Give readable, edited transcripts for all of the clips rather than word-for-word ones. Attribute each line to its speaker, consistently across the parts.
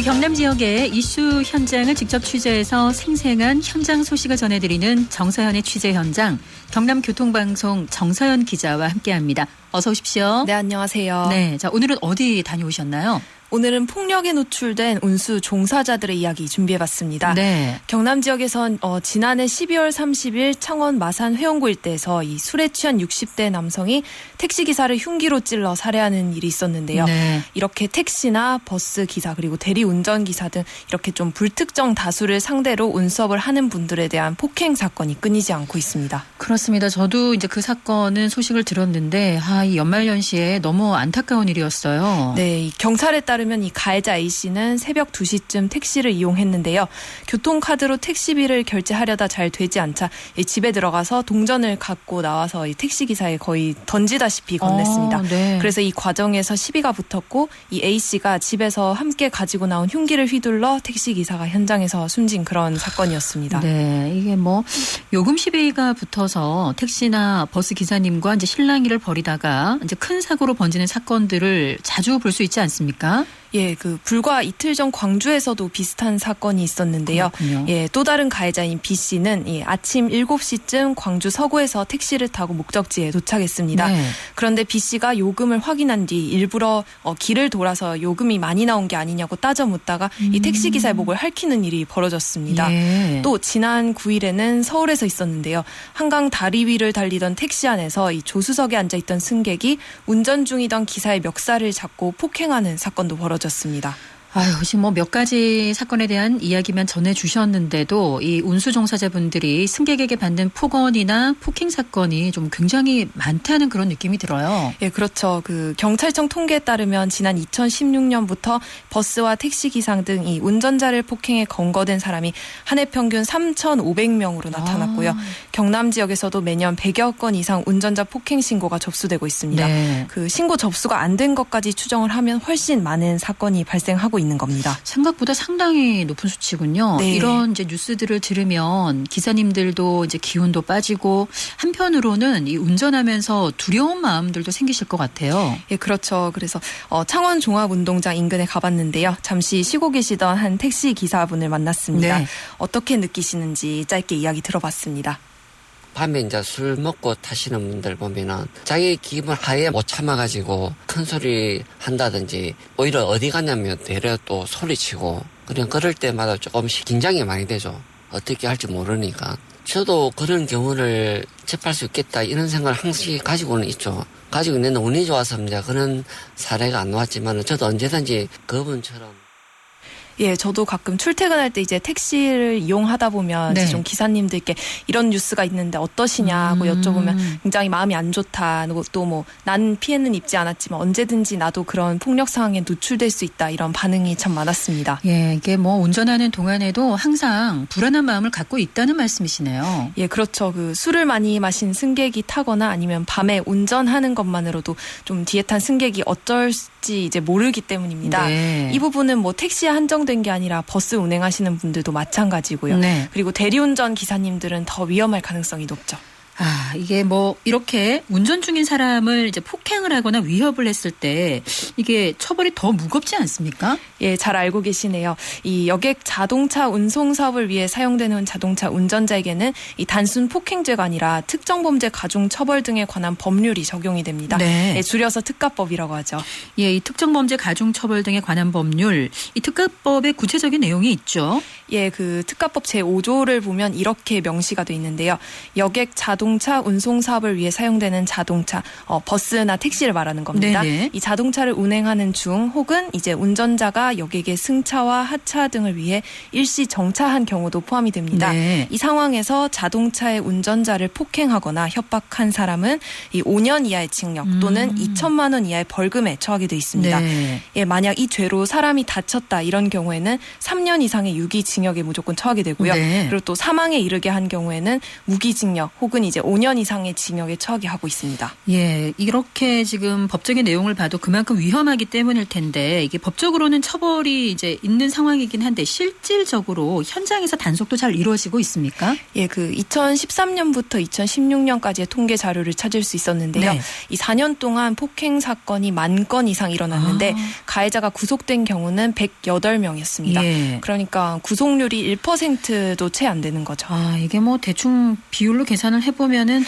Speaker 1: 경남 지역의 이슈 현장을 직접 취재해서 생생한 현장 소식을 전해드리는 정서연의 취재 현장, 경남교통방송 정서연 기자와 함께합니다. 어서 오십시오.
Speaker 2: 네, 안녕하세요.
Speaker 1: 네, 자 오늘은 어디 다녀오셨나요?
Speaker 2: 오늘은 폭력에 노출된 운수 종사자들의 이야기 준비해봤습니다.
Speaker 1: 네.
Speaker 2: 경남 지역에선 지난해 12월 30일 창원 마산 회원구 일대에서 이 술에 취한 60대 남성이 택시기사를 흉기로 찔러 살해하는 일이 있었는데요.
Speaker 1: 네.
Speaker 2: 이렇게 택시나 버스 기사 그리고 대리운전기사 등 이렇게 좀 불특정 다수를 상대로 운수업을 하는 분들에 대한 폭행 사건이 끊이지 않고 있습니다.
Speaker 1: 그렇습니다. 저도 이제 그 사건은 소식을 들었는데 이 연말연시에 너무 안타까운 일이었어요.
Speaker 2: 네, 이 경찰에 따르면 이 가해자 A씨는 새벽 2시쯤 택시를 이용했는데요. 교통카드로 택시비를 결제하려다 잘 되지 않자 이 집에 들어가서 동전을 갖고 나와서 이 택시기사에 거의 던지다시피 건넸습니다.
Speaker 1: 네.
Speaker 2: 그래서 이 과정에서 시비가 붙었고 이 A씨가 집에서 함께 가지고 나온 흉기를 휘둘러 택시기사가 현장에서 숨진 그런 사건이었습니다.
Speaker 1: 네, 이게 뭐 요금 시비가 붙어서 택시나 버스 기사님과 이제 실랑이를 벌이다가 이제 큰 사고로 번지는 사건들을 자주 볼 수 있지 않습니까?
Speaker 2: 예, 불과 이틀 전 광주에서도 비슷한 사건이 있었는데요.
Speaker 1: 그렇군요.
Speaker 2: 예, 또 다른 가해자인 B 씨는 아침 7시쯤 광주 서구에서 택시를 타고 목적지에 도착했습니다.
Speaker 1: 네.
Speaker 2: 그런데 B 씨가 요금을 확인한 뒤 일부러 길을 돌아서 요금이 많이 나온 게 아니냐고 따져 묻다가 이 택시 기사의 목을 핥히는 일이 벌어졌습니다.
Speaker 1: 예.
Speaker 2: 또 지난 9일에는 서울에서 있었는데요. 한강 다리 위를 달리던 택시 안에서 이 조수석에 앉아있던 승객이 운전 중이던 기사의 멱살을 잡고 폭행하는 사건도 벌어졌습니다.
Speaker 1: 지금 뭐 몇 가지 사건에 대한 이야기만 전해주셨는데도 이 운수종사자분들이 승객에게 받는 폭언이나 폭행 사건이 좀 굉장히 많다는 그런 느낌이 들어요.
Speaker 2: 예, 그렇죠. 경찰청 통계에 따르면 지난 2016년부터 버스와 택시 기상 등 이 운전자를 폭행해 검거된 사람이 한 해 평균 3,500명으로 나타났고요. 경남 지역에서도 매년 100여 건 이상 운전자 폭행 신고가 접수되고 있습니다.
Speaker 1: 네.
Speaker 2: 신고 접수가 안 된 것까지 추정을 하면 훨씬 많은 사건이 발생하고 있는 겁니다.
Speaker 1: 생각보다 상당히 높은 수치군요.
Speaker 2: 네.
Speaker 1: 이런 이제 뉴스들을 들으면 기사님들도 이제 기운도 빠지고 한편으로는 이 운전하면서 두려운 마음들도 생기실 것 같아요.
Speaker 2: 예, 그렇죠. 그래서 창원 종합운동장 인근에 가봤는데요. 잠시 쉬고 계시던 한 택시 기사분을 만났습니다.
Speaker 1: 네.
Speaker 2: 어떻게 느끼시는지 짧게 이야기 들어봤습니다.
Speaker 3: 밤에 이제 술 먹고 타시는 분들 보면은 자기 기분 하에 못 참아가지고 큰 소리 한다든지 오히려 어디 가냐면 되려 또 소리치고 그냥 그럴 때마다 조금씩 긴장이 많이 되죠. 어떻게 할지 모르니까. 저도 그런 경우를 접할 수 있겠다 이런 생각을 항상 가지고는 있죠. 가지고 있는데 운이 좋아서 이제 그런 사례가 안 나왔지만 저도 언제든지 그분처럼
Speaker 2: 예, 저도 가끔 출퇴근할 때 이제 택시를 이용하다 보면
Speaker 1: 네.
Speaker 2: 이제 좀 기사님들께 이런 뉴스가 있는데 어떠시냐고 여쭤보면 굉장히 마음이 안 좋다. 또 뭐 난 피해는 입지 않았지만 언제든지 나도 그런 폭력 상황에 노출될 수 있다. 이런 반응이 참 많았습니다.
Speaker 1: 예, 이게 뭐 운전하는 동안에도 항상 불안한 마음을 갖고 있다는 말씀이시네요.
Speaker 2: 예, 그렇죠. 술을 많이 마신 승객이 타거나 아니면 밤에 운전하는 것만으로도 좀 뒤에 탄 승객이 어쩔지 이제 모르기 때문입니다.
Speaker 1: 네.
Speaker 2: 이 부분은 뭐 택시에 한정된 게 아니라 버스 운행하시는 분들도 마찬가지고요.
Speaker 1: 네.
Speaker 2: 그리고 대리운전 기사님들은 더 위험할 가능성이 높죠.
Speaker 1: 이게 뭐 이렇게 운전 중인 사람을 이제 폭행을 하거나 위협을 했을 때 이게 처벌이 더 무겁지 않습니까?
Speaker 2: 예, 잘 알고 계시네요. 이 여객 자동차 운송 사업을 위해 사용되는 자동차 운전자에게는 이 단순 폭행죄가 아니라 특정범죄 가중처벌 등에 관한 법률이 적용이 됩니다.
Speaker 1: 네.
Speaker 2: 예, 줄여서 특가법이라고 하죠.
Speaker 1: 예, 이 특정범죄 가중처벌 등에 관한 법률, 이 특가법에 구체적인 내용이 있죠.
Speaker 2: 예, 특가법 제5조를 보면 이렇게 명시가 돼 있는데요. 여객 자동차 운송 사업을 위해 사용되는 자동차, 버스나 택시를 말하는 겁니다.
Speaker 1: 네네.
Speaker 2: 이 자동차를 운행하는 중 혹은 이제 운전자가 여객의 승차와 하차 등을 위해 일시 정차한 경우도 포함이 됩니다.
Speaker 1: 네.
Speaker 2: 이 상황에서 자동차의 운전자를 폭행하거나 협박한 사람은 이 5년 이하의 징역 또는 2천만 원 이하의 벌금에 처하게 돼 있습니다.
Speaker 1: 네.
Speaker 2: 예, 만약 이 죄로 사람이 다쳤다 이런 경우에는 3년 이상의 유기징역에 무조건 처하게 되고요.
Speaker 1: 네.
Speaker 2: 그리고 또 사망에 이르게 한 경우에는 무기징역 혹은 이제 5년 2년 이상의 징역에 처하게 하고 있습니다.
Speaker 1: 예, 이렇게 지금 법적인 내용을 봐도 그만큼 위험하기 때문일 텐데 이게 법적으로는 처벌이 이제 있는 상황이긴 한데 실질적으로 현장에서 단속도 잘 이루어지고 있습니까?
Speaker 2: 예, 그 2013년부터 2016년까지의 통계 자료를 찾을 수 있었는데요.
Speaker 1: 네.
Speaker 2: 이 4년 동안 폭행 사건이 10,000건 이상 일어났는데 가해자가 구속된 경우는 108명이었습니다.
Speaker 1: 예.
Speaker 2: 그러니까 구속률이 1%도 채 안 되는 거죠.
Speaker 1: 이게 뭐 대충 비율로 계산을 해보면은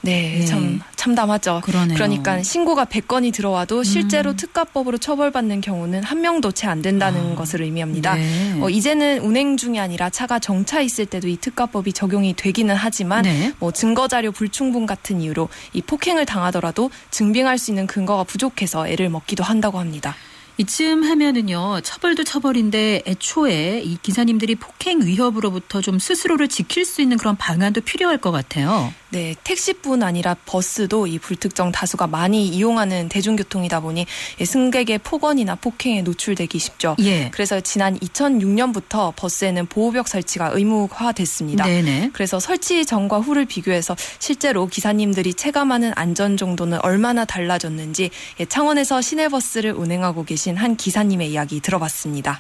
Speaker 2: 네,
Speaker 1: 예.
Speaker 2: 참 참담하죠.
Speaker 1: 그러네요.
Speaker 2: 그러니까 신고가 100건이 들어와도 실제로 특가법으로 처벌받는 경우는 한 명도 채 안 된다는 것을 의미합니다.
Speaker 1: 네.
Speaker 2: 이제는 운행 중이 아니라 차가 정차 있을 때도 이 특가법이 적용이 되기는 하지만
Speaker 1: 네.
Speaker 2: 증거 자료 불충분 같은 이유로 이 폭행을 당하더라도 증빙할 수 있는 근거가 부족해서 애를 먹기도 한다고 합니다.
Speaker 1: 이쯤 하면은요, 처벌도 처벌인데 애초에 이 기사님들이 폭행 위협으로부터 좀 스스로를 지킬 수 있는 그런 방안도 필요할 것 같아요.
Speaker 2: 네, 택시뿐 아니라 버스도 이 불특정 다수가 많이 이용하는 대중교통이다 보니 승객의 폭언이나 폭행에 노출되기 쉽죠.
Speaker 1: 예.
Speaker 2: 그래서 지난 2006년부터 버스에는 보호벽 설치가 의무화됐습니다.
Speaker 1: 네네.
Speaker 2: 그래서 설치 전과 후를 비교해서 실제로 기사님들이 체감하는 안전 정도는 얼마나 달라졌는지 창원에서 시내버스를 운행하고 계신 한 기사님의 이야기 들어봤습니다.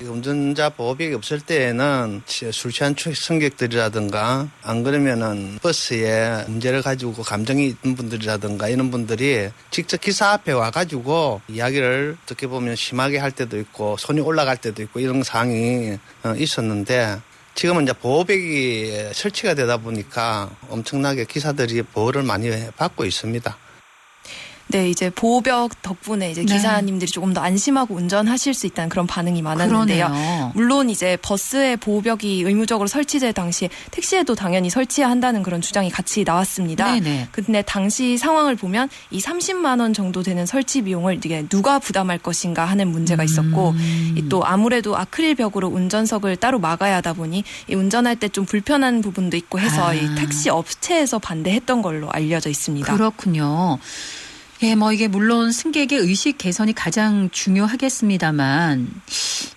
Speaker 4: 운전자 보호벽이 없을 때에는 술 취한 승객들이라든가 안 그러면은 버스에 문제를 가지고 감정이 있는 분들이라든가 이런 분들이 직접 기사 앞에 와가지고 이야기를 어떻게 보면 심하게 할 때도 있고 손이 올라갈 때도 있고 이런 상황이 있었는데 지금은 이제 보호벽이 설치가 되다 보니까 엄청나게 기사들이 보호를 많이 받고 있습니다.
Speaker 2: 네, 이제 보호벽 덕분에 이제 기사님들이 조금 더 안심하고 운전하실 수 있다는 그런 반응이 많았는데요.
Speaker 1: 그러네요.
Speaker 2: 물론 이제 버스에 보호벽이 의무적으로 설치될 당시에 택시에도 당연히 설치해야 한다는 그런 주장이 같이 나왔습니다.
Speaker 1: 네네.
Speaker 2: 근데 당시 상황을 보면 이 30만 원 정도 되는 설치 비용을 이게 누가 부담할 것인가 하는 문제가 있었고 또 아무래도 아크릴 벽으로 운전석을 따로 막아야 하다 보니 이 운전할 때 좀 불편한 부분도 있고 해서 이 택시 업체에서 반대했던 걸로 알려져 있습니다.
Speaker 1: 그렇군요. 예, 뭐 이게 물론 승객의 의식 개선이 가장 중요하겠습니다만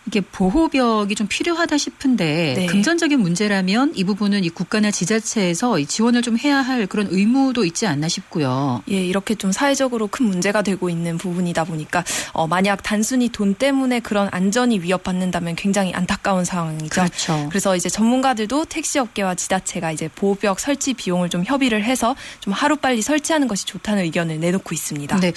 Speaker 1: 이게 보호벽이 좀 필요하다 싶은데
Speaker 2: 네.
Speaker 1: 금전적인 문제라면 이 부분은 이 국가나 지자체에서 이 지원을 좀 해야 할 그런 의무도 있지 않나 싶고요.
Speaker 2: 예, 이렇게 좀 사회적으로 큰 문제가 되고 있는 부분이다 보니까 만약 단순히 돈 때문에 그런 안전이 위협받는다면 굉장히 안타까운 상황이죠.
Speaker 1: 그렇죠.
Speaker 2: 그래서 이제 전문가들도 택시업계와 지자체가 이제 보호벽 설치 비용을 좀 협의를 해서 좀 하루빨리 설치하는 것이 좋다는 의견을 내놓고 있습니다.
Speaker 1: 네.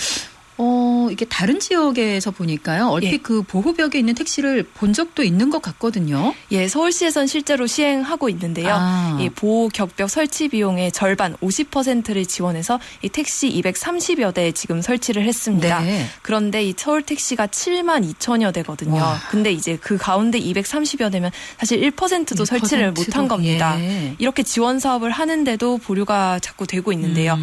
Speaker 1: 이게 다른 지역에서 보니까요. 얼핏
Speaker 2: 예.
Speaker 1: 그 보호벽에 있는 택시를 본 적도 있는 것 같거든요.
Speaker 2: 예, 서울시에선 실제로 시행하고 있는데요. 이 보호 격벽 설치 비용의 절반 50%를 지원해서 이 택시 230여 대에 지금 설치를 했습니다.
Speaker 1: 네.
Speaker 2: 그런데 이 서울 택시가 7만 2천여 대거든요.
Speaker 1: 와.
Speaker 2: 근데 이제 그 가운데 230여 대면 사실 1%도 설치를
Speaker 1: 1%도,
Speaker 2: 못한 겁니다.
Speaker 1: 예.
Speaker 2: 이렇게 지원 사업을 하는데도 보류가 자꾸 되고 있는데요.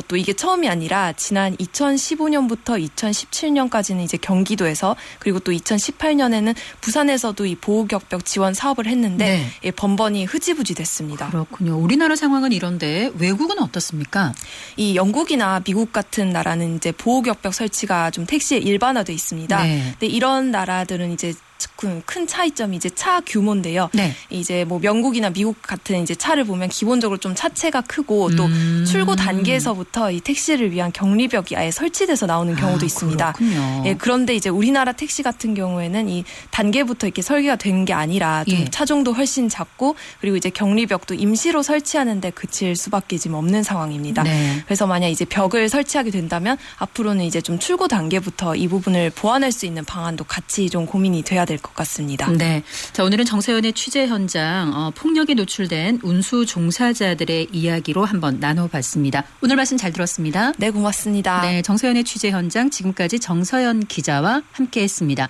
Speaker 2: 또 이게 처음이 아니라 지난 2015년부터 2017년까지는 이제 경기도에서 그리고 또 2018년에는 부산에서도 이 보호격벽 지원 사업을 했는데
Speaker 1: 네.
Speaker 2: 예, 번번이 흐지부지 됐습니다.
Speaker 1: 그렇군요. 우리나라 상황은 이런데 외국은 어떻습니까?
Speaker 2: 이 영국이나 미국 같은 나라는 이제 보호격벽 설치가 좀 택시에 일반화돼 있습니다.
Speaker 1: 네.
Speaker 2: 근데 이런 나라들은 이제 큰 차이점이 이제 차 규모인데요.
Speaker 1: 네.
Speaker 2: 이제 뭐 영국이나 미국 같은 이제 차를 보면 기본적으로 좀 차체가 크고 또 출고 단계에서부터 이 택시를 위한 격리벽이 아예 설치돼서 나오는 경우도 있습니다.
Speaker 1: 그렇군요.
Speaker 2: 예, 그런데 이제 우리나라 택시 같은 경우에는 이 단계부터 이렇게 설계가 된 게 아니라 좀
Speaker 1: 예.
Speaker 2: 차종도 훨씬 작고 그리고 이제 격리벽도 임시로 설치하는데 그칠 수밖에 지금 없는 상황입니다.
Speaker 1: 네.
Speaker 2: 그래서 만약 이제 벽을 설치하게 된다면 앞으로는 이제 좀 출고 단계부터 이 부분을 보완할 수 있는 방안도 같이 좀 고민이 돼야 될 것 같습니다.
Speaker 1: 네. 자, 오늘은 정서연의 취재 현장 폭력에 노출된 운수 종사자들의 이야기로 한번 나눠봤습니다. 오늘 말씀 잘 들었습니다.
Speaker 2: 네, 고맙습니다.
Speaker 1: 네, 정서연의 취재 현장 지금까지 정서연 기자와 함께했습니다.